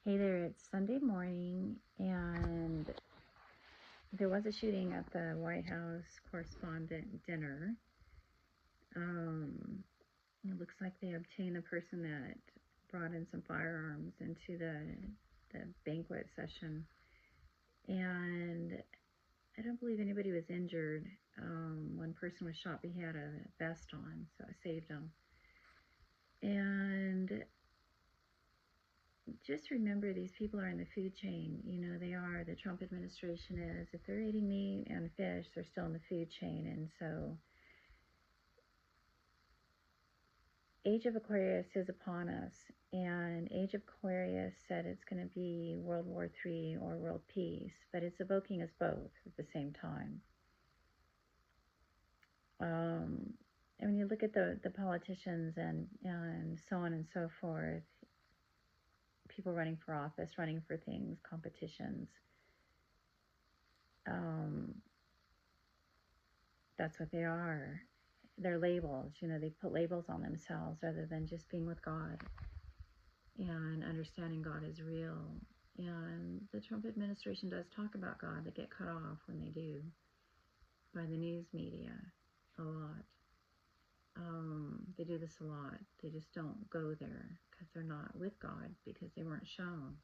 Hey there, it's Sunday morning, and there was a shooting at the White House correspondent dinner. It looks like they obtained the person that brought in some firearms into the banquet session, and I don't believe anybody was injured. One person was shot, but he had a vest on, so it saved him. And just remember, these people are in the food chain. You know, they are. The Trump administration is. If they're eating meat and fish, they're still in the food chain. And so, Age of Aquarius is upon us. And Age of Aquarius said it's going to be World War III or world peace, but it's evoking us both at the same time. And when you look at the politicians and so on and so forth, people running for office, running for things, competitions, that's what they are. They're labels. You know, they put labels on themselves rather than just being with God and understanding God is real. And the Trump administration does talk about God. They get cut off when they do by the news media a lot. They do this a lot. They just don't go there because they're not with God, because they weren't shown.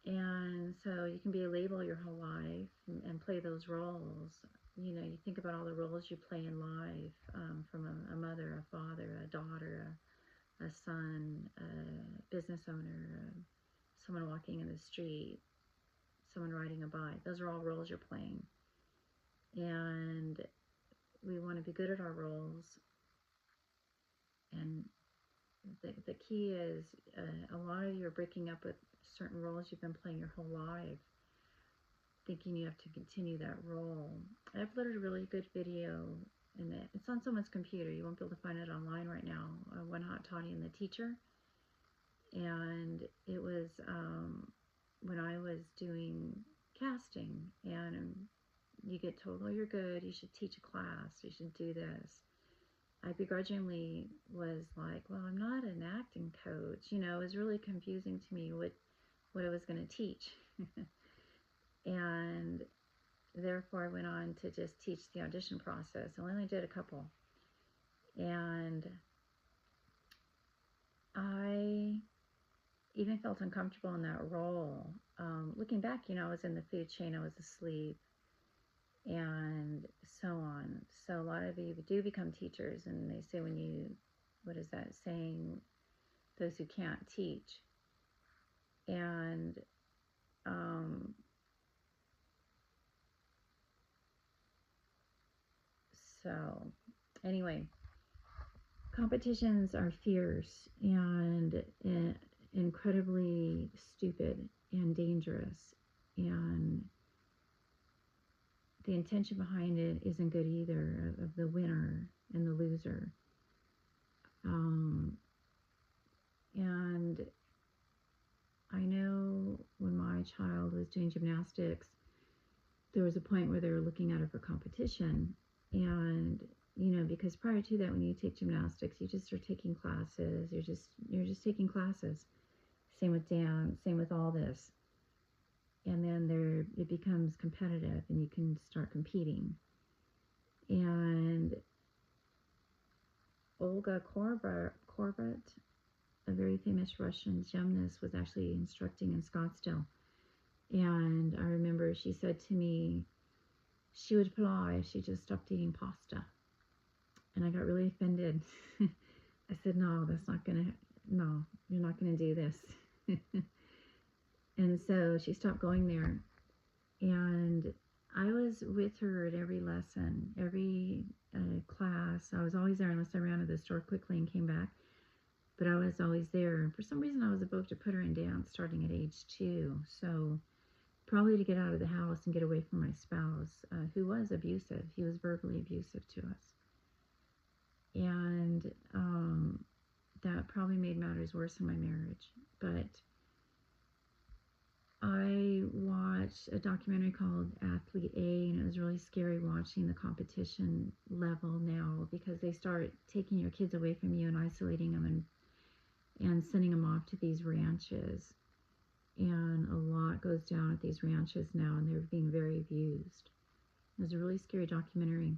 And so you can be a label your whole life and play those roles. You know, you think about all the roles you play in life, from a mother, a father, a daughter, a son, a business owner, someone walking in the street, someone riding a bike. Those are all roles you're playing. And we want to be good at our roles. And the key is, a lot of you are breaking up with certain roles you've been playing your whole life, thinking you have to continue that role. I uploaded a really good video, and it's on someone's computer. You won't be able to find it online right now. One Hot Toddy and the Teacher. And it was when I was doing casting, and you get told, oh, you're good, you should teach a class, you should do this. I begrudgingly was like, well, I'm not an acting coach. You know, it was really confusing to me what I was going to teach. And therefore I went on to just teach the audition process. I only did a couple. And I even felt uncomfortable in that role. Looking back, you know, I was in the food chain, I was asleep, and so on. So a lot of you do become teachers, and they say when you, what is that saying, those who can't teach. And so anyway, competitions are fierce and incredibly stupid and dangerous, and the intention behind it isn't good either, of the winner and the loser. And I know when my child was doing gymnastics, there was a point where they were looking at her for competition. And, you know, because prior to that, when you take gymnastics, you just are taking classes. You're just taking classes. Same with dance, same with all this. And then it becomes competitive, and you can start competing. And Olga Korbut, a very famous Russian gymnast, was actually instructing in Scottsdale. And I remember she said to me she would fly if she just stopped eating pasta. And I got really offended. I said, no, you're not gonna do this. And so she stopped going there. And I was with her at every lesson, every class. I was always there unless I ran to the store quickly and came back. But I was always there. And for some reason, I was about to put her in dance starting at age 2. So probably to get out of the house and get away from my spouse, who was abusive. He was verbally abusive to us. And that probably made matters worse in my marriage. But I watched a documentary called Athlete A, and it was really scary watching the competition level now, because they start taking your kids away from you and isolating them and sending them off to these ranches. And a lot goes down at these ranches now, and they're being very abused. It was a really scary documentary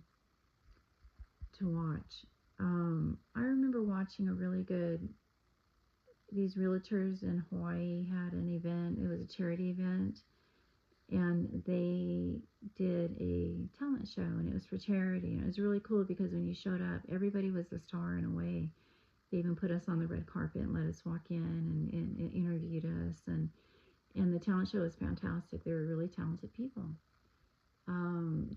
to watch. I remember watching a really good, these realtors in Hawaii had an event. It was a charity event, and they did a talent show, and it was for charity. And it was really cool because when you showed up, everybody was the star in a way. They even put us on the red carpet and let us walk in and interviewed us, and the talent show was fantastic. They were really talented people.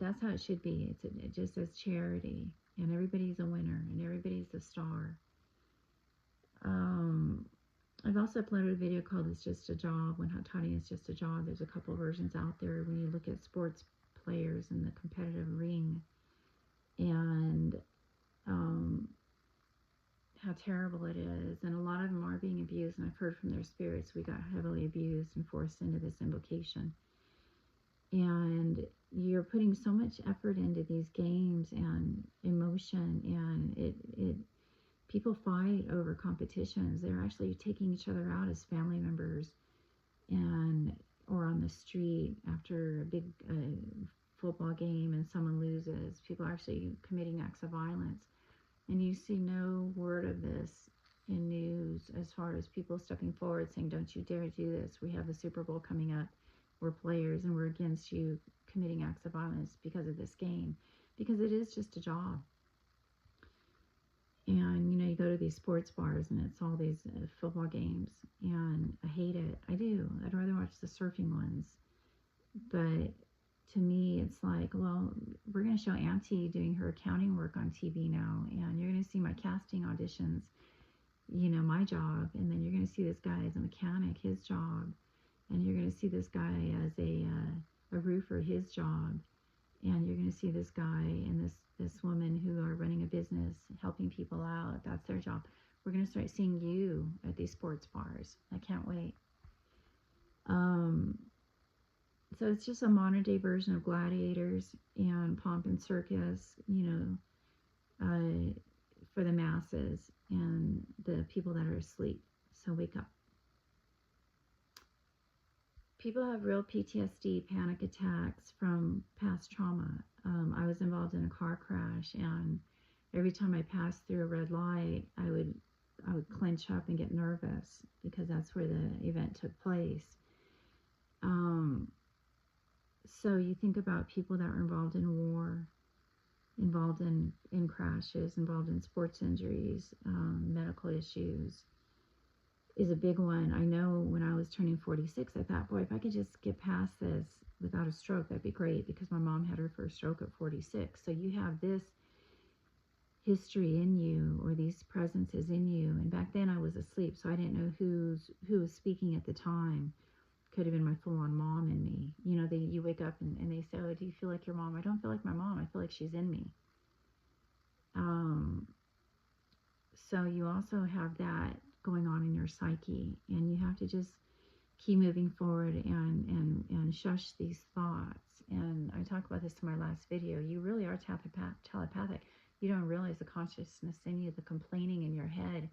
That's how it should be. It just says charity, and everybody's a winner, and everybody's a star. I've also uploaded a video called "It's Just a Job," when Hot Toddy is just a job. There's a couple versions out there when you look at sports players in the competitive ring, and how terrible it is. And a lot of them are being abused, and I've heard from their spirits we got heavily abused and forced into this invocation. And you're putting so much effort into these games and emotion, and it people fight over competitions. They're actually taking each other out as family members, and or on the street after a big football game and someone loses. People are actually committing acts of violence, and you see no word of this in news as far as people stepping forward saying, "Don't you dare do this. We have the Super Bowl coming up. We're players, and we're against you committing acts of violence because of this game," because it is just a job. And, you know, you go to these sports bars and it's all these football games, and I hate it. I do. I'd rather watch the surfing ones. But to me, it's like, well, we're going to show Auntie doing her accounting work on TV now, and you're going to see my casting auditions, you know, my job, and then you're going to see this guy as a mechanic, his job, and you're going to see this guy as a roofer, his job, and you're going to see this guy and this woman who are running a business, helping people out. That's their job. We're going to start seeing you at these sports bars. I can't wait. So it's just a modern day version of gladiators and pomp and circus, you know, for the masses and the people that are asleep. So wake up. People have real PTSD, panic attacks from past trauma. I was involved in a car crash, and every time I passed through a red light, I would clench up and get nervous because that's where the event took place. So you think about people that were involved in war, involved in crashes, involved in sports injuries, medical issues is a big one. I know when I was turning 46, I thought, boy, if I could just get past this without a stroke, that'd be great, because my mom had her first stroke at 46. So you have this history in you, or these presences in you. And back then I was asleep, so I didn't know who was speaking at the time. Could have been my full-on mom in me. You know, you wake up and they say, "Oh, do you feel like your mom?" I don't feel like my mom. I feel like she's in me. So you also have that going on in your psyche, and you have to just keep moving forward and shush these thoughts. And I talk about this in my last video. You really are telepathic. You don't realize the consciousness in you, the complaining in your head.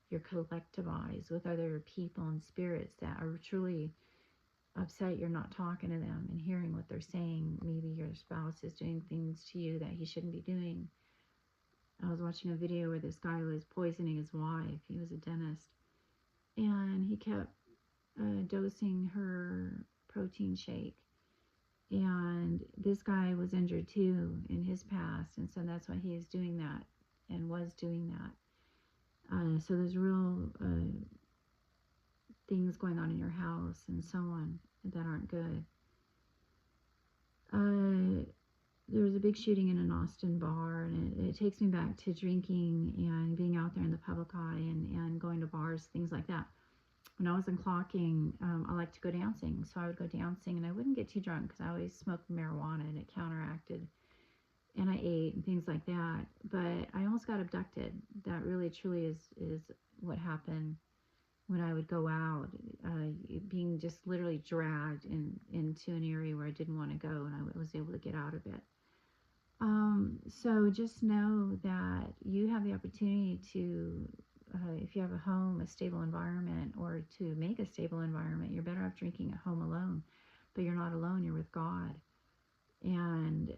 You're collectivized with other people and spirits that are truly upset you're not talking to them and hearing what they're saying. Maybe your spouse is doing things to you that he shouldn't be doing. I was watching a video where this guy was poisoning his wife. He was a dentist, and he kept dosing her protein shake, and this guy was injured too in his past, and so that's why he is doing that and was doing that. So there's real things going on in your house and so on that aren't good. There was a big shooting in an Austin bar, and it takes me back to drinking and being out there in the public eye and going to bars, things like that. When I was in clocking, I liked to go dancing, so I would go dancing, and I wouldn't get too drunk because I always smoked marijuana, and it counteracted, and I ate and things like that. But I almost got abducted. That really truly is what happened when I would go out, being just literally dragged into an area where I didn't want to go, and I was able to get out of it. So just know that you have the opportunity to if you have a home, a stable environment, or to make a stable environment, you're better off drinking at home alone. But you're not alone, you're with God. And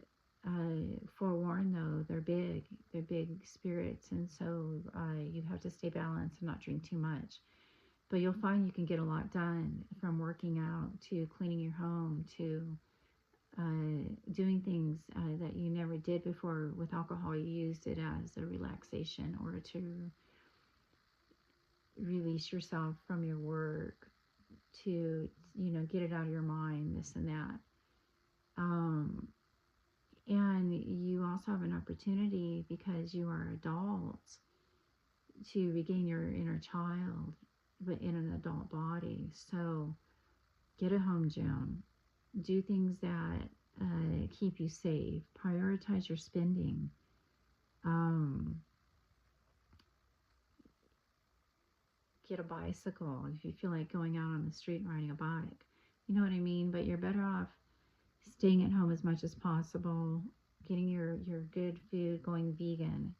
forewarned though, they're big spirits, and so you have to stay balanced and not drink too much. But you'll find you can get a lot done, from working out to cleaning your home to doing things that you never did before. With alcohol, you used it as a relaxation or to release yourself from your work, to get it out of your mind, this and that. And you also have an opportunity, because you are adults, to regain your inner child, but in an adult body. So get a home gym, do things that keep you safe, prioritize your spending. Get a bicycle if you feel like going out on the street and riding a bike. You know what I mean? But you're better off staying at home as much as possible, getting your good food, going vegan,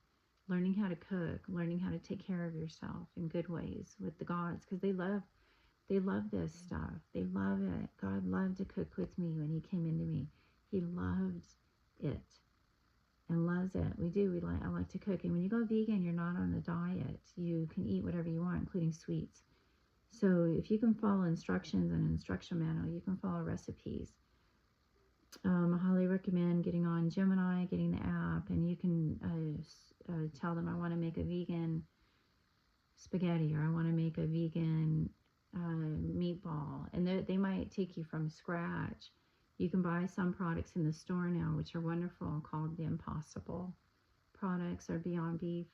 learning how to cook, learning how to take care of yourself in good ways with the gods, because they love this stuff. They love it. God loved to cook with me when he came into me. He loved it and loves it. I like to cook. And when you go vegan, you're not on a diet. You can eat whatever you want, including sweets. So if you can follow instructions and an instruction manual, you can follow recipes. I highly recommend getting on Gemini, getting the app, and you can tell them, I want to make a vegan spaghetti, or I want to make a vegan meatball, and they might take you from scratch. You can buy some products in the store now, which are wonderful, called the Impossible products or Beyond Beef,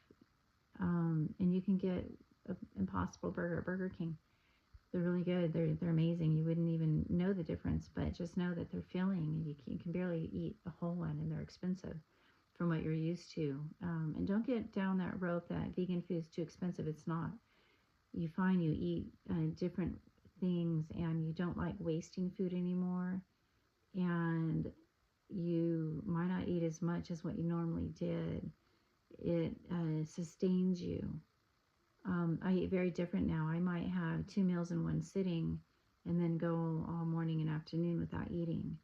and you can get an Impossible burger at Burger King. They're really good. They're amazing. You wouldn't even know the difference, but just know that they're filling, and you can barely eat a whole one, and they're expensive from what you're used to. And don't get down that rope that vegan food is too expensive. It's not. You find you eat different things, and you don't like wasting food anymore, and you might not eat as much as what you normally did. It sustains you. I eat very different now. I might have 2 meals in one sitting and then go all morning and afternoon without eating.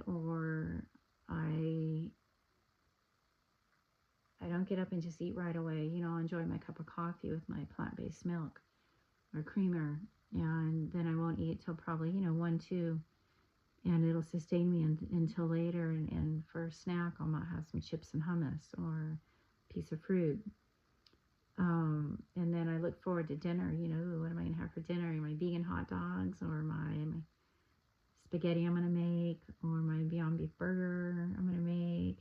Or I don't get up and just eat right away. I'll enjoy my cup of coffee with my plant-based milk or creamer, and then I won't eat till probably 1, 2, and it'll sustain me until later. And for a snack, I might have some chips and hummus or a piece of fruit. And then I look forward to dinner. What am I going to have for dinner? My vegan hot dogs, or my spaghetti I'm going to make, or my Beyond Beef burger I'm going to make.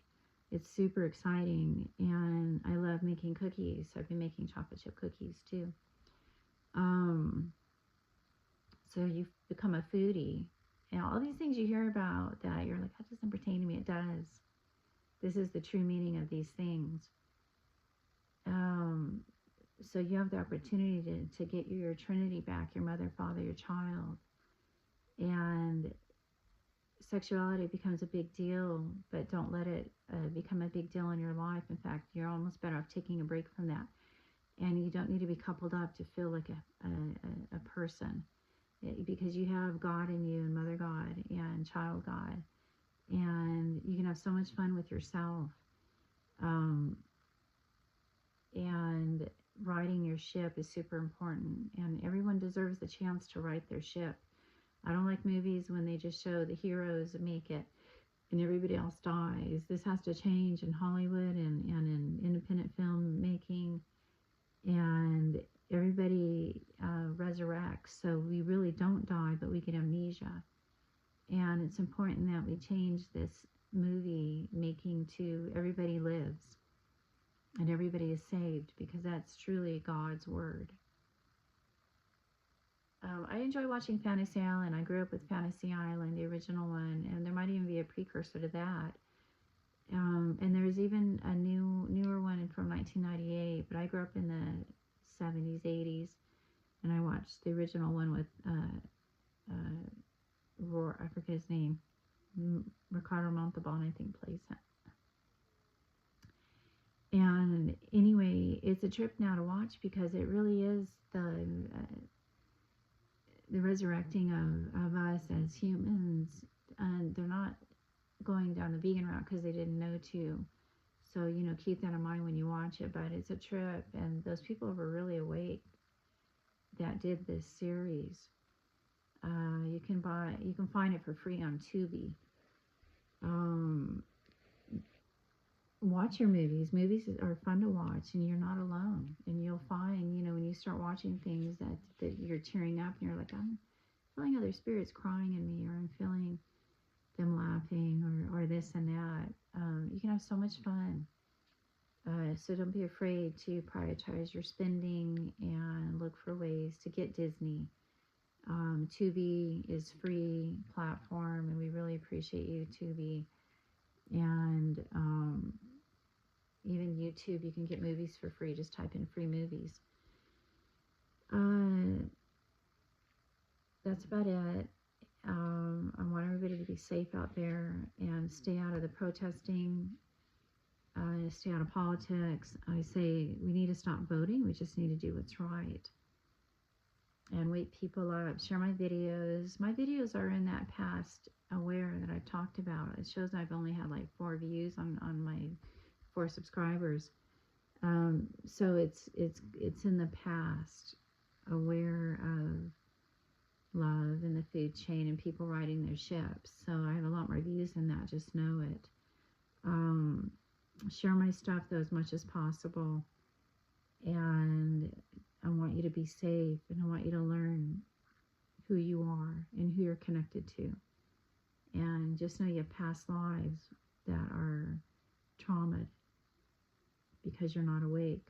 It's super exciting, and I love making cookies. I've been making chocolate chip cookies too. So you've become a foodie. And all these things you hear about that you're like, that doesn't pertain to me. It does. This is the true meaning of these things. So you have the opportunity to get your Trinity back, your mother, father, your child. And sexuality becomes a big deal, but don't let it become a big deal in your life. In fact, you're almost better off taking a break from that. And you don't need to be coupled up to feel like a person, because you have God in you, and Mother God and Child God, and you can have so much fun with yourself. And riding your ship is super important, and everyone deserves the chance to right their ship. I don't like movies when they just show the heroes make it and everybody else dies. This has to change in Hollywood and in independent film making, and everybody resurrects, so we really don't die, but we get amnesia. And it's important that we change this movie making to everybody lives and everybody is saved, because that's truly God's word. I enjoy watching Fantasy Island. I grew up with Fantasy Island, the original one, and there might even be a precursor to that. And there's even a newer one from 1998, but I grew up in the 70s, 80s, and I watched the original one with I forget his name, Ricardo Montalban, I think, plays it. And anyway, it's a trip now to watch because it really is the resurrecting of us as humans. And they're not going down the vegan route because they didn't know to. So, keep that in mind when you watch it. But it's a trip, and those people were really awake that did this series. You can find it for free on Tubi. Watch your movies. Movies are fun to watch, and you're not alone. And you'll find, when you start watching things that you're tearing up, and you're like, I'm feeling other spirits crying in me, or I'm feeling them laughing, or this and that. You can have so much fun. So don't be afraid to prioritize your spending and look for ways to get Disney. Tubi is free platform, and we really appreciate you, Tubi. And even YouTube, you can get movies for free. Just type in free movies. That's about it. I want everybody to be safe out there and stay out of the protesting. Stay out of politics. I say we need to stop voting. We just need to do what's right. And wake people up. Share my videos. My videos are in that past aware that I've talked about. It shows I've only had like 4 views on my 4 subscribers. So it's in the past, aware of love and the food chain and people riding their ships. So I have a lot more views than that. Just know it. Share my stuff though as much as possible. And I want you to be safe, and I want you to learn who you are and who you're connected to. And just know you have past lives that are traumatized because you're not awake.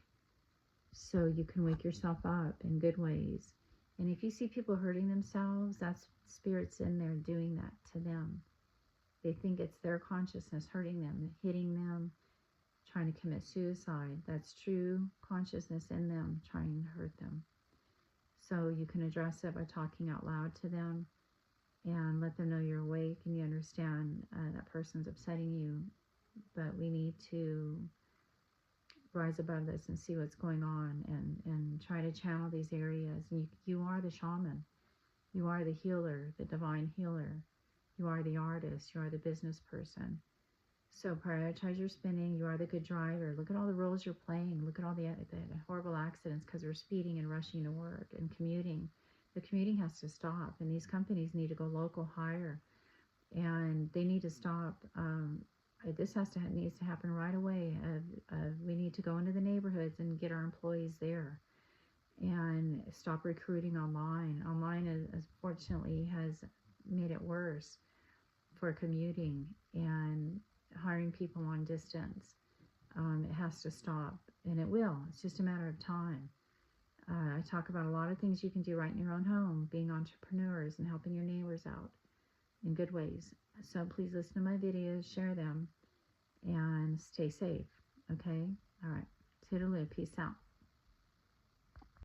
So you can wake yourself up in good ways. And if you see people hurting themselves, that's spirits in there doing that to them. They think it's their consciousness hurting them, hitting them, trying to commit suicide. That's true consciousness in them trying to hurt them. So you can address it by talking out loud to them and let them know you're awake and you understand that person's upsetting you. But we need to rise above this and see what's going on and try to channel these areas. And you are the shaman. You are the healer, the divine healer. You are the artist. You are the business person. So prioritize your spending. You are the good driver. Look at all the roles you're playing. Look at all the horrible accidents because we're speeding and rushing to work and commuting. The commuting has to stop, and these companies need to go local hire, and they need to stop. This needs to happen right away. We need to go into the neighborhoods and get our employees there, and stop recruiting online. Online, unfortunately, has made it worse for commuting and hiring people long distance. It has to stop, and it will. It's just a matter of time. I talk about a lot of things you can do right in your own home, being entrepreneurs and helping your neighbors out in good ways. So please listen to my videos, share them, and stay safe. Okay? All right. Toodaloo. Peace out.